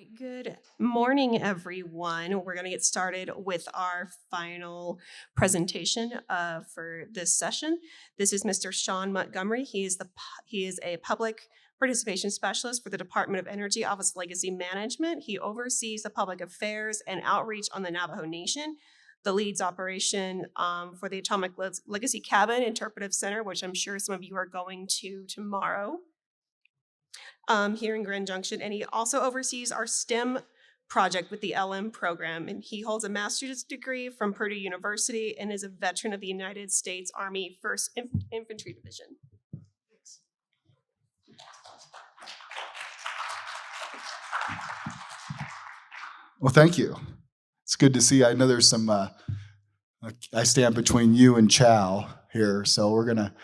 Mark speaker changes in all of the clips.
Speaker 1: right, good morning, everyone. We're going to get started with our final presentation for this session. This is Mr. Sean Montgomery. He is a public participation specialist for the Department of Energy Office of Legacy Management. He oversees the public affairs and outreach on the Navajo Nation. The leads operation for the Atomic Legacy Cabin Interpretive Center, which I'm sure some of you are going to tomorrow. Here in Grand Junction, and he also oversees our STEM project with the LM program, and he holds a master's degree from Purdue University and is a veteran of the United States Army 1st Infantry Division. Thanks.
Speaker 2: Well, thank you. It's good to see. I know there's some, I stand between you and Chow here, so we're gonna,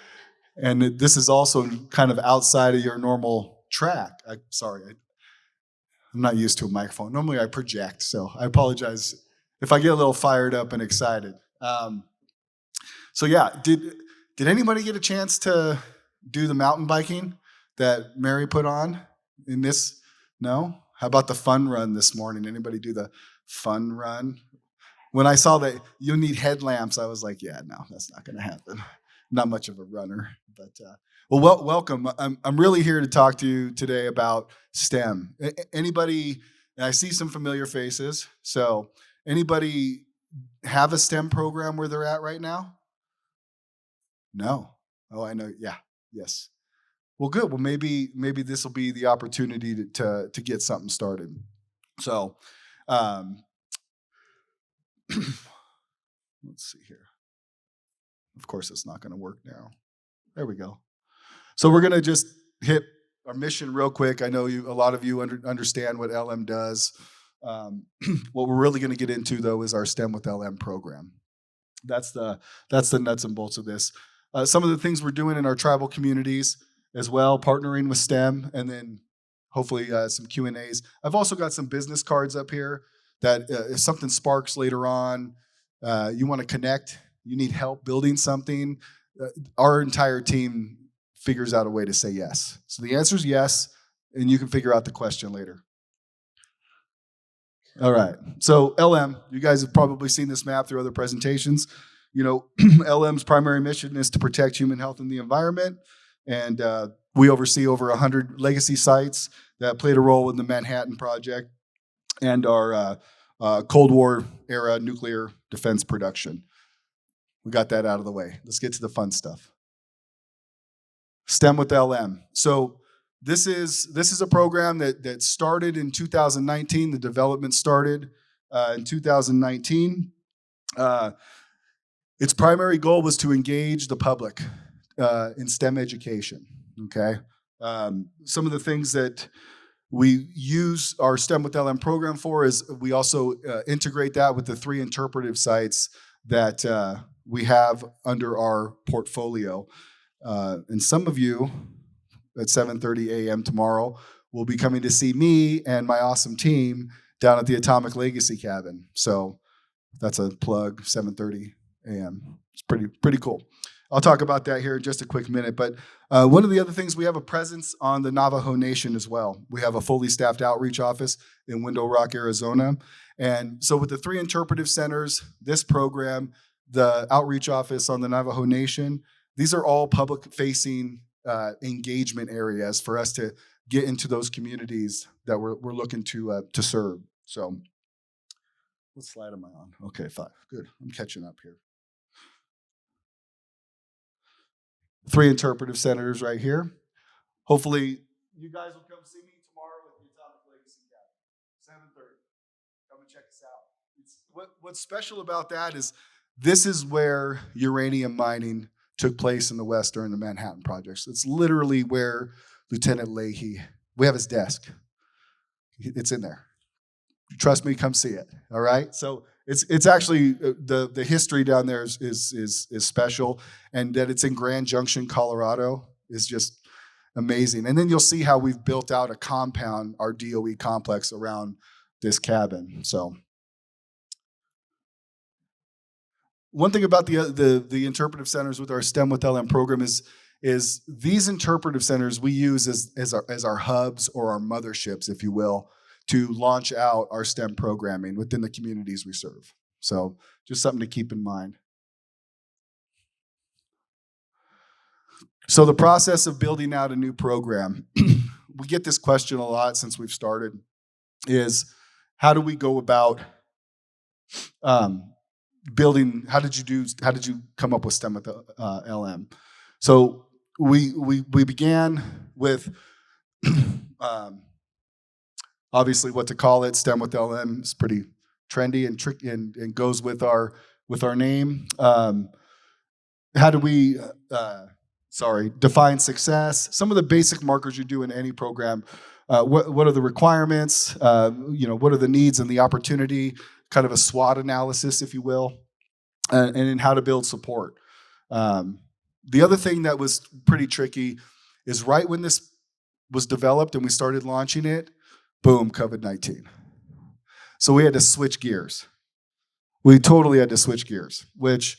Speaker 2: and this is also kind of outside of your normal track. I'm not used to a microphone. Normally I project, so I apologize if I get a little fired up and excited. So yeah, did anybody get a chance to do the mountain biking that Mary put on in this? No? How about the fun run this morning? Anybody do the fun run? When I saw that you need headlamps, I was like, yeah, no, that's not going to happen. Not much of a runner, but well, welcome. I'm really here to talk to you today about STEM. Anybody, and I see some familiar faces, so anybody have a STEM program where they're at right now? No. Oh, I know. Yeah. Yes. Well, good. Well, maybe this will be the opportunity to get something started. So, let's see here. Of course, it's not going to work now. There we go. So we're going to just hit our mission real quick. I know a lot of you understand what LM does. What we're really going to get into, though, is our STEM with LM program. That's the nuts and bolts of this. Some of the things we're doing in our tribal communities as well, partnering with STEM, and then hopefully some Q&As. I've also got some business cards up here that if something sparks later on, you want to connect, you need help building something, our entire team figures out a way to say yes. So the answer is yes, and you can figure out the question later. All right. So LM, you guys have probably seen this map through other presentations. You know, LM's primary mission is to protect human health and the environment, and we oversee over 100 legacy sites that played a role in the Manhattan Project and our Cold War era nuclear defense production. We got that out of the way. Let's get to the fun stuff. STEM with LM. So this is a program that started in 2019. The development started in 2019. Its primary goal was to engage the public in STEM education. Okay. Some of the things that we use our STEM with LM program for is we also integrate that with the 3 interpretive sites that we have under our portfolio. And some of you at 7:30 a.m. tomorrow will be coming to see me and my awesome team down at the Atomic Legacy Cabin. So that's a plug, 7:30 a.m. It's pretty cool. I'll talk about that here in just a quick minute. But one of the other things, we have a presence on the Navajo Nation as well. We have a fully staffed outreach office in Window Rock, Arizona. And so with the 3 interpretive centers, this program, the outreach office on the Navajo Nation, these are all public-facing engagement areas for us to get into those communities that we're looking to serve. So, what slide am I on? Okay, 5. Good. I'm catching up here. 3 interpretive centers right here. Hopefully, you guys will come see me tomorrow at the Atomic Legacy Cabin, 7:30. Come and check us out. What's special about that is this is where uranium mining took place in the West during the Manhattan Project. So it's literally where Lieutenant Leahy, we have his desk. It's in there. Trust me, come see it. All right. So it's actually the history down there is special, and that it's in Grand Junction, Colorado, is just amazing. And then you'll see how we've built out a compound, our DOE complex, around this cabin. So one thing about the interpretive centers with our STEM with LM program is these interpretive centers we use as our hubs or our motherships, if you will, to launch out our STEM programming within the communities we serve. So just something to keep in mind. So the process of building out a new program, we get this question a lot since we've started, is how do we go about building, how did you come up with STEM with LM? So we began with obviously what to call it. STEM with LM is pretty trendy and tricky and goes with our name. How do we define success? Some of the basic markers you do in any program. What are the requirements? What are the needs and the opportunity? Kind of a SWOT analysis, if you will, and then how to build support. The other thing that was pretty tricky is right when this was developed and we started launching it, boom, COVID-19. So we had to switch gears. We totally had to switch gears, which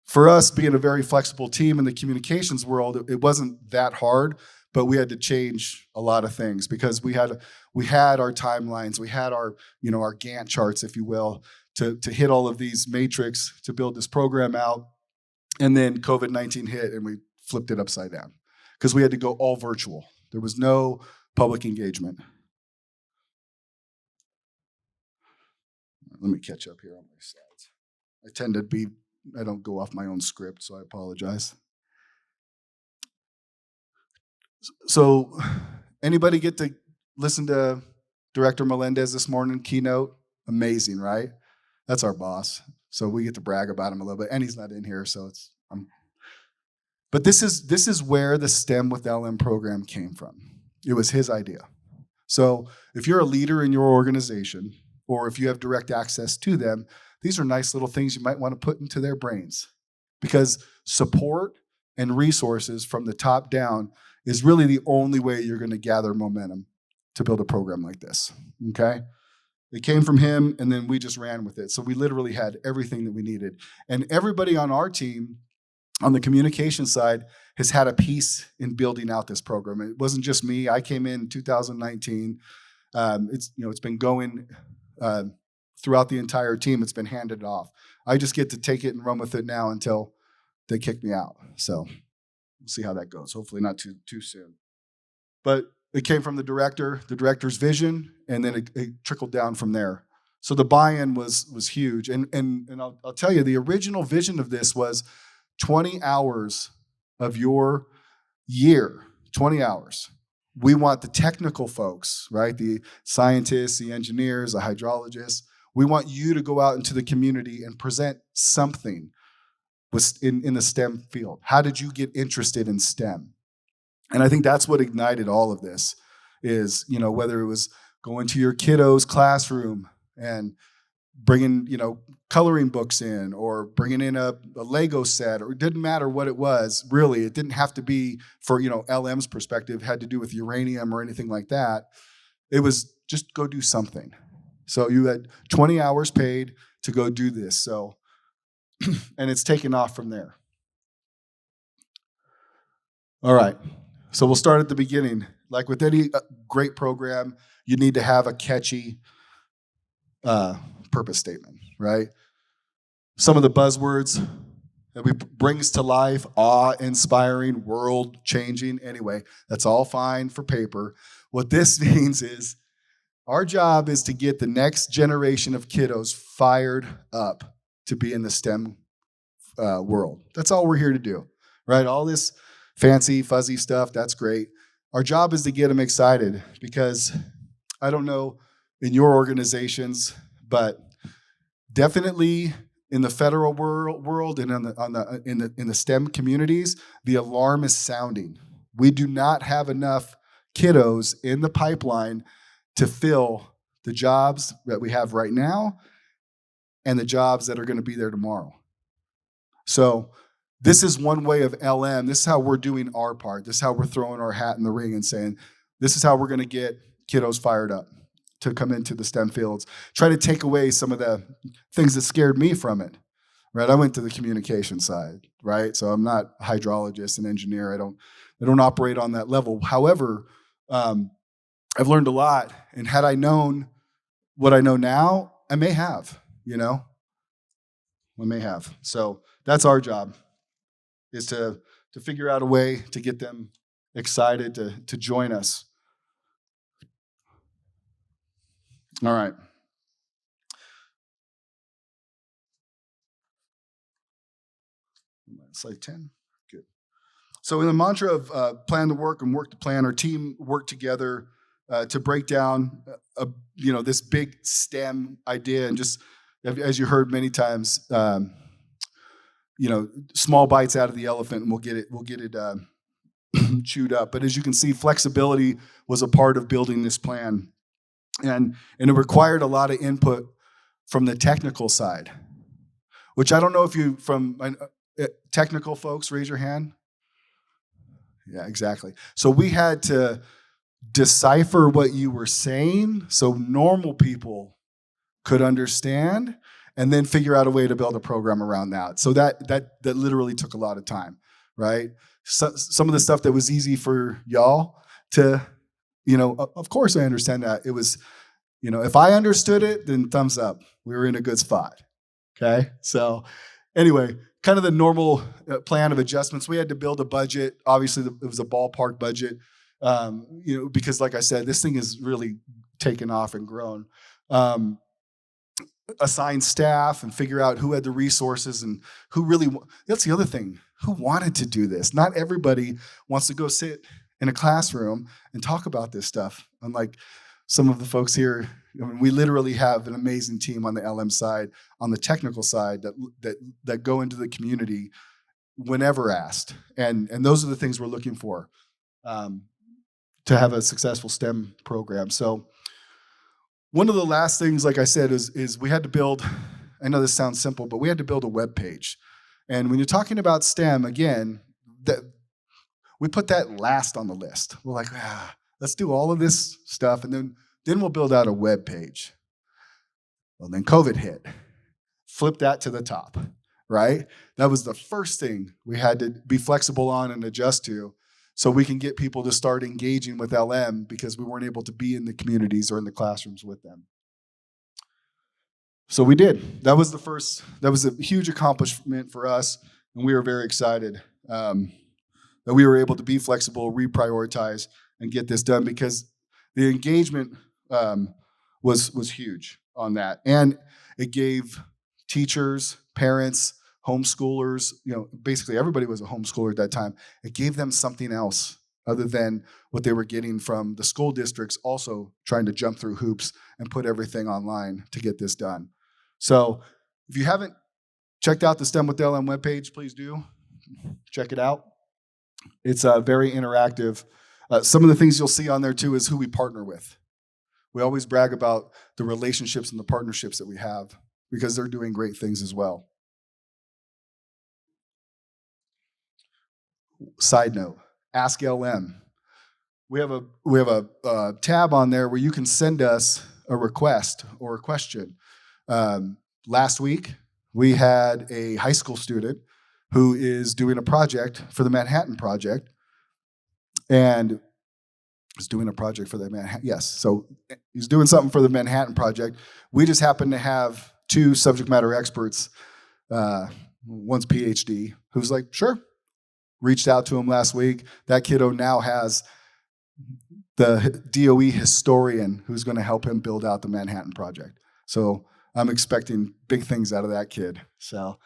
Speaker 2: for us, being a very flexible team in the communications world, it wasn't that hard, but we had to change a lot of things because we had our timelines, we had our our Gantt charts, if you will, to hit all of these matrix to build this program out, and then COVID-19 hit and we flipped it upside down because we had to go all virtual. There was no public engagement. Let me catch up here on my slides. I don't go off my own script, so I apologize. So anybody get to listen to Director Melendez this morning, keynote? Amazing, right? That's our boss. So we get to brag about him a little bit, and he's not in here, so but this is where the STEM with LM program came from. It was his idea. So if you're a leader in your organization, or if you have direct access to them, these are nice little things you might want to put into their brains, because support and resources from the top down is really the only way you're going to gather momentum to build a program like this, okay? It came from him, and then we just ran with it. So we literally had everything that we needed. And everybody on our team, on the communication side, has had a piece in building out this program. It wasn't just me. I came in 2019. It's been going throughout the entire team. It's been handed off. I just get to take it and run with it now until they kick me out. So we'll see how that goes. Hopefully not too soon. But it came from the director's vision, and then it trickled down from there. So the buy-in was huge. And I'll tell you, the original vision of this was 20 hours of your year, 20 hours. We want the technical folks, right? The scientists, the engineers, the hydrologists. We want you to go out into the community and present something in the STEM field. How did you get interested in STEM? And I think that's what ignited all of this is, whether it was going to your kiddo's classroom and bringing, coloring books in, or bringing in a Lego set, or it didn't matter what it was, really. It didn't have to be for, LM's perspective, had to do with uranium or anything like that. It was just go do something. So you had 20 hours paid to go do this. So, and it's taken off from there. All right. So we'll start at the beginning. Like with any great program, you need to have a catchy purpose statement, right? Some of the buzzwords that we brings to life: awe-inspiring, world-changing. Anyway, that's all fine for paper. What this means is our job is to get the next generation of kiddos fired up to be in the STEM world. That's all we're here to do, right? All this fancy, fuzzy stuff, that's great. Our job is to get them excited, because I don't know in your organizations, but definitely in the federal world and in the STEM communities, the alarm is sounding. We do not have enough kiddos in the pipeline to fill the jobs that we have right now and the jobs that are going to be there tomorrow. So this is one way of LM. This is how we're doing our part. This is how we're throwing our hat in the ring and saying, this is how we're going to get kiddos fired up to come into the STEM fields. Try to take away some of the things that scared me from it, right? I went to the communication side, right? So I'm not a hydrologist and engineer. I don't operate on that level. However, I've learned a lot. And had I known what I know now, I may have, I may have. So that's our job, is to figure out a way to get them excited to join us. All right. Slide 10. Good. So in the mantra of plan to work and work to plan, our team worked together to break down, this big STEM idea, and just as you heard many times, small bites out of the elephant, and we'll get it chewed up. But as you can see, flexibility was a part of building this plan, and it required a lot of input from the technical side, which I don't know if you technical folks, raise your hand. Yeah, exactly. So we had to decipher what you were saying so normal people could understand, and then figure out a way to build a program around that. So that literally took a lot of time, right? So, some of the stuff that was easy for y'all to, of course I understand that. It was, if I understood it, then thumbs up. We were in a good spot. Okay. So anyway, kind of the normal plan of adjustments. We had to build a budget. Obviously, it was a ballpark budget, because like I said, this thing has really taken off and grown. Assign staff and figure out who had the resources and who really, that's the other thing, who wanted to do this. Not everybody wants to go sit in a classroom and talk about this stuff. Unlike some of the folks here, we literally have an amazing team on the LM side, on the technical side that go into the community whenever asked. And those are the things we're looking for to have a successful STEM program. So one of the last things, like I said, is we had to build, I know this sounds simple, but we had to build a web page. And when you're talking about STEM, again, we put that last on the list. We're like, let's do all of this stuff, and then we'll build out a web page. Well, then COVID hit. Flip that to the top, right? That was the first thing we had to be flexible on and adjust to, so we can get people to start engaging with LM, because we weren't able to be in the communities or in the classrooms with them. So we did. That was a huge accomplishment for us, and we were very excited that we were able to be flexible, reprioritize, and get this done, because the engagement was huge on that. And it gave teachers, parents, homeschoolers, basically everybody was a homeschooler at that time. It gave them something else other than what they were getting from the school districts, also trying to jump through hoops and put everything online to get this done. So if you haven't checked out the STEM with LM webpage, please do. Check it out. It's very interactive. Some of the things you'll see on there too is who we partner with. We always brag about the relationships and the partnerships that we have, because they're doing great things as well. Side note, Ask LM. We have a tab on there where you can send us a request or a question. Last week, we had a high school student who is doing a project for the Manhattan Project, and is doing a project for the Manhattan. Yes, so he's doing something for the Manhattan Project. We just happen to have two subject matter experts. One's PhD, who's like, sure. Reached out to him last week. That kiddo now has the DOE historian who's going to help him build out the Manhattan Project. So I'm expecting big things out of that kid. So,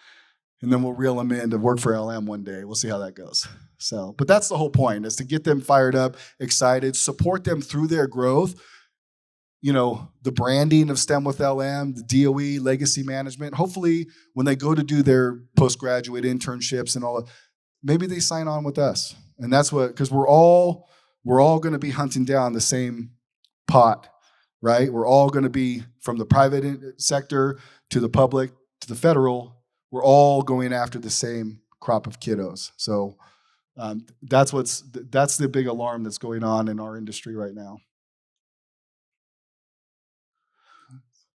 Speaker 2: and then we'll reel him in to work for LM one day. We'll see how that goes. So, but that's the whole point, is to get them fired up, excited, support them through their growth. The branding of STEM with LM, the DOE, legacy management. Hopefully, when they go to do their postgraduate internships and all, maybe they sign on with us. And that's because we're all going to be hunting down the same pot, right? We're all going to be, from the private sector to the public to the federal, we're all going after the same crop of kiddos. So that's the big alarm that's going on in our industry right now.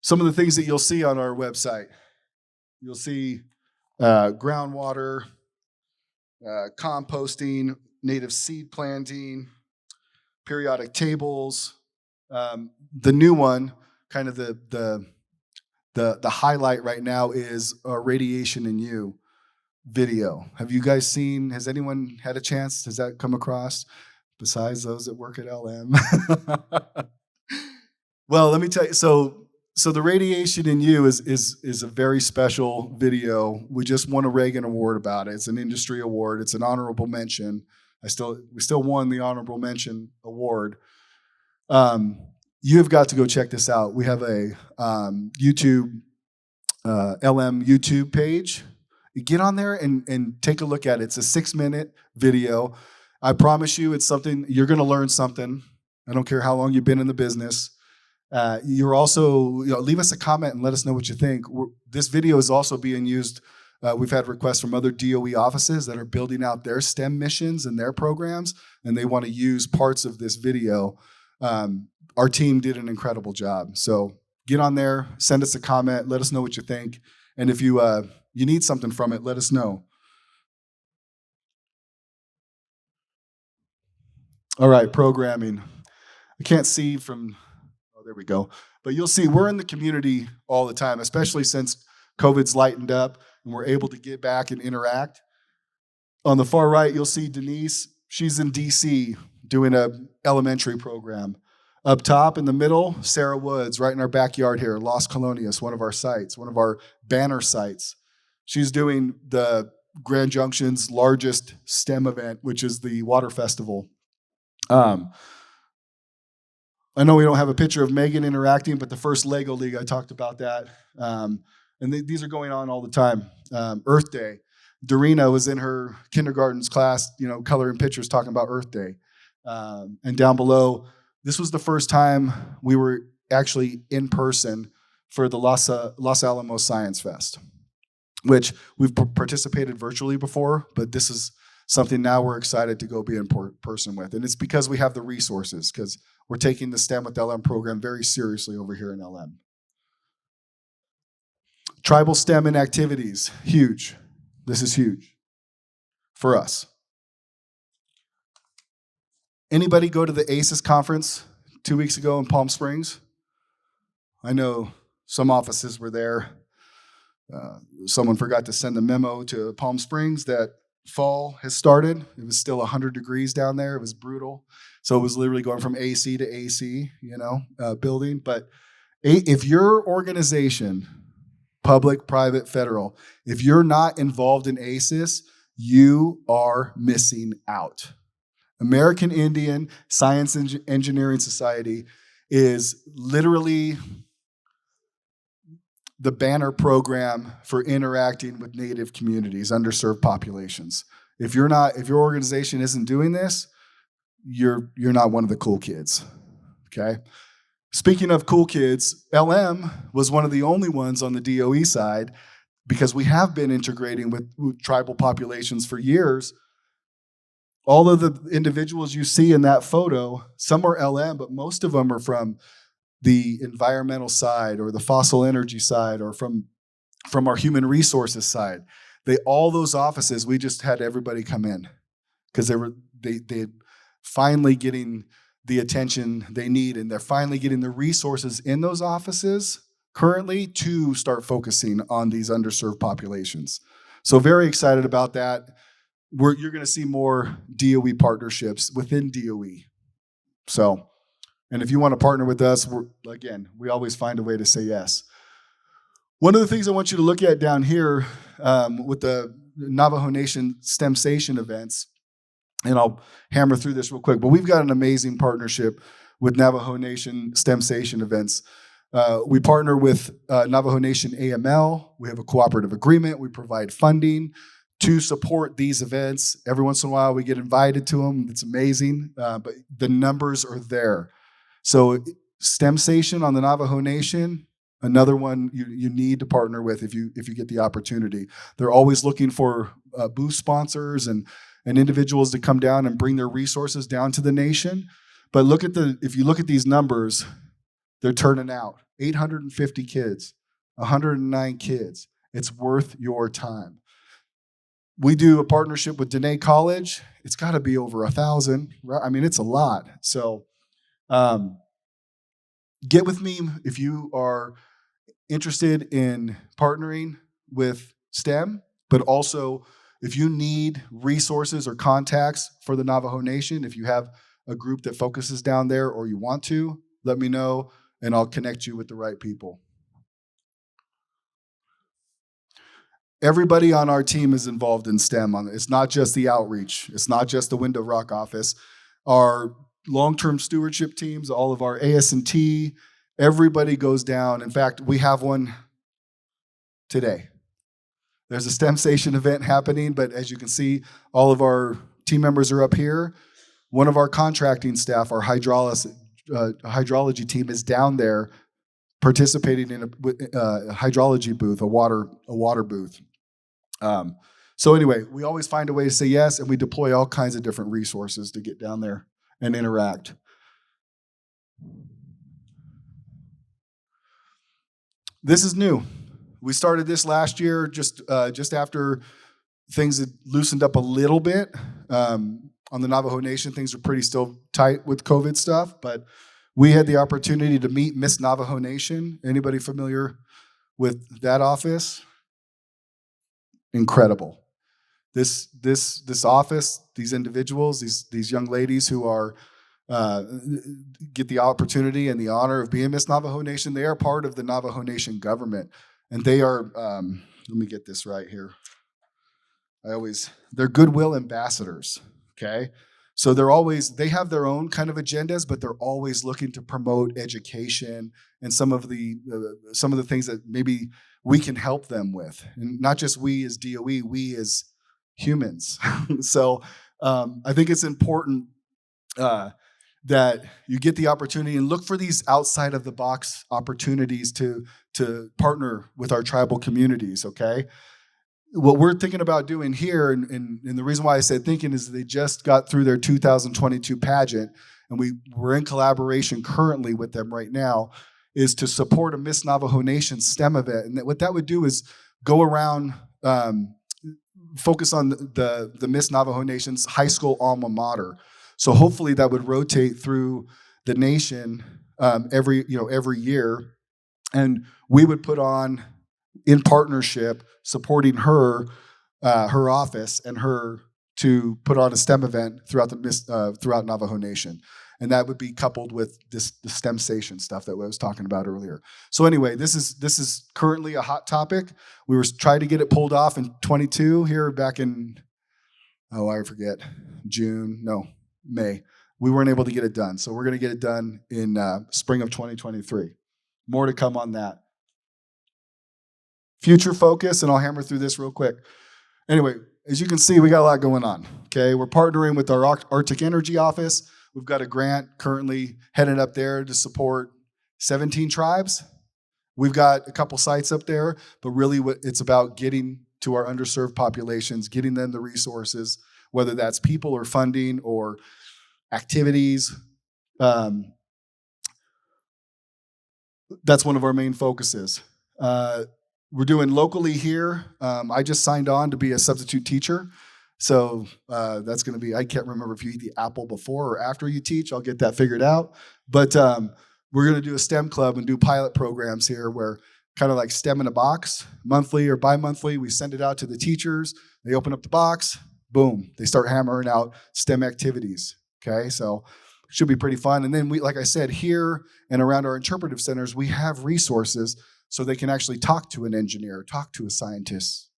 Speaker 2: Some of the things that you'll see on our website, you'll see groundwater, composting, native seed planting, periodic tables, The new one, kind of the highlight right now is Radiation in You video. Have you guys seen? Has anyone had a chance? Has that come across? Besides those that work at LM. Well, let me tell you. So the Radiation in You is a very special video. We just won a Reagan Award about it. It's an industry award. It's an honorable mention. We still won the honorable mention award. You have got to go check this out. We have a YouTube LM YouTube page. Get on there and take a look at it. It's a 6-minute video. I promise you, it's something you're going to learn something. I don't care how long you've been in the business. You're also, leave us a comment and let us know what you think. This video is also being used. We've had requests from other DOE offices that are building out their STEM missions and their programs, and they want to use parts of this video. Our team did an incredible job. So get on there, send us a comment, let us know what you think. And if you need something from it, let us know. All right, programming. I can't see from, there we go. But you'll see we're in the community all the time, especially since COVID's lightened up and we're able to get back and interact. On the far right, you'll see Denise. She's in DC doing an elementary program. Up top in the middle, Sarah Woods, right in our backyard here, Las Colonias, one of our sites, one of our banner sites. She's doing the Grand Junction's largest STEM event, which is the Water Festival. I know we don't have a picture of Megan interacting, but the first Lego League, I talked about that. These are going on all the time. Earth Day. Dorina was in her kindergarten's class, coloring pictures talking about Earth Day. And down below, this was the first time we were actually in person for the Los Alamos Science Fest, which we've participated virtually before, but this is something now we're excited to go be in person with. And it's because we have the resources, because we're taking the STEM with LM program very seriously over here in LM. Tribal STEM and activities, huge. This is huge for us. Anybody go to the ACES conference 2 weeks ago in Palm Springs? I know some offices were there. Someone forgot to send a memo to Palm Springs that fall has started. It was still 100 degrees down there. It was brutal. So it was literally going from AC to AC, building. But if your organization, public, private, federal, if you're not involved in ACES, you are missing out. American Indian Science and Engineering Society is literally the banner program for interacting with Native communities, underserved populations. If your organization isn't doing this, you're not one of the cool kids. Okay. Speaking of cool kids, LM was one of the only ones on the DOE side, because we have been integrating with tribal populations for years. All of the individuals you see in that photo, some are LM, but most of them are from the environmental side or the fossil energy side or from our human resources side. All those offices, we just had everybody come in because they finally getting the attention they need, and they're finally getting the resources in those offices currently to start focusing on these underserved populations. So very excited about that. You're going to see more DOE partnerships within DOE. So, and if you want to partner with us, we always find a way to say yes. One of the things I want you to look at down here with the Navajo Nation STEMsation events, and I'll hammer through this real quick, but we've got an amazing partnership with Navajo Nation STEMsation events. We partner with Navajo Nation AML. We have a cooperative agreement. We provide funding to support these events. Every once in a while, we get invited to them. It's amazing, but the numbers are there. So STEMsation on the Navajo Nation, another one you need to partner with if you get the opportunity. They're always looking for booth sponsors and individuals to come down and bring their resources down to the nation. But if you look at these numbers, they're turning out. 850 kids, 109 kids. It's worth your time. We do a partnership with Dene College. It's got to be over 1,000. Right? I mean, it's a lot. So get with me if you are interested in partnering with STEM, but also if you need resources or contacts for the Navajo Nation, if you have a group that focuses down there or you want to, let me know and I'll connect you with the right people. Everybody on our team is involved in STEM. It's not just the outreach. It's not just the Window Rock office. Our long-term stewardship teams, all of our AS&T, everybody goes down. In fact, we have one today. There's a STEM Station event happening, but as you can see, all of our team members are up here. One of our contracting staff, our hydrology team, is down there participating in a hydrology booth, a water booth. So anyway, we always find a way to say yes, and we deploy all kinds of different resources to get down there and interact. This is new. We started this last year, just after things had loosened up a little bit. On the Navajo Nation, things are pretty still tight with COVID stuff, but we had the opportunity to meet Miss Navajo Nation. Anybody familiar with that office? Incredible. This office, these individuals, these young ladies who are get the opportunity and the honor of being Miss Navajo Nation, they are part of the Navajo Nation government, and they are. Let me get this right here. They're goodwill ambassadors. Okay, so they have their own kind of agendas, but they're always looking to promote education and some of the things that maybe we can help them with, and not just we as DOE, we as humans. So I think it's important that you get the opportunity and look for these outside of the box opportunities to partner with our tribal communities. Okay. What we're thinking about doing here, and the reason why I said thinking is they just got through their 2022 pageant, and we're in collaboration currently with them right now, is to support a Miss Navajo Nation STEM event. And what that would do is go around, focus on the Miss Navajo Nation's high school alma mater. So hopefully that would rotate through the nation every year, and we would put on, in partnership, supporting her office and her to put on a STEM event throughout Navajo Nation, and that would be coupled with the STEM Station stuff that I was talking about earlier. So anyway, this is currently a hot topic. We were trying to get it pulled off in 22 here back in I forget May. We weren't able to get it done, so we're going to get it done in spring of 2023. More to come on that. Future focus, and I'll hammer through this real quick. Anyway, as you can see, we got a lot going on. Okay, we're partnering with our Arctic Energy Office. We've got a grant currently headed up there to support 17 tribes. We've got a couple sites up there, but really it's about getting to our underserved populations, getting them the resources, whether that's people or funding or activities. That's one of our main focuses. We're doing locally here. I just signed on to be a substitute teacher. So that's going to be, I can't remember if you eat the apple before or after you teach. I'll get that figured out. But we're going to do a STEM club and do pilot programs here where kind of like STEM in a box, monthly or bi-monthly. We send it out to the teachers. They open up the box. Boom. They start hammering out STEM activities. Okay, so it should be pretty fun. And then we, like I said, here and around our interpretive centers, we have resources so they can actually talk to an engineer, talk to a scientist.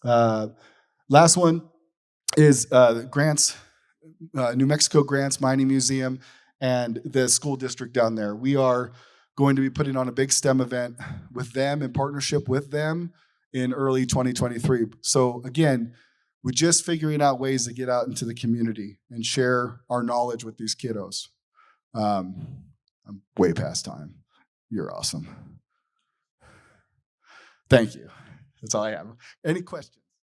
Speaker 2: Last one is grants, New Mexico Grants Mining Museum and the school district down there. We are going to be putting on a big STEM event with them in partnership with them in early 2023. So again, we're just figuring out ways to get out into the community and share our knowledge with these kiddos. I'm way past time. You're awesome. Thank you. That's all I have. Any questions?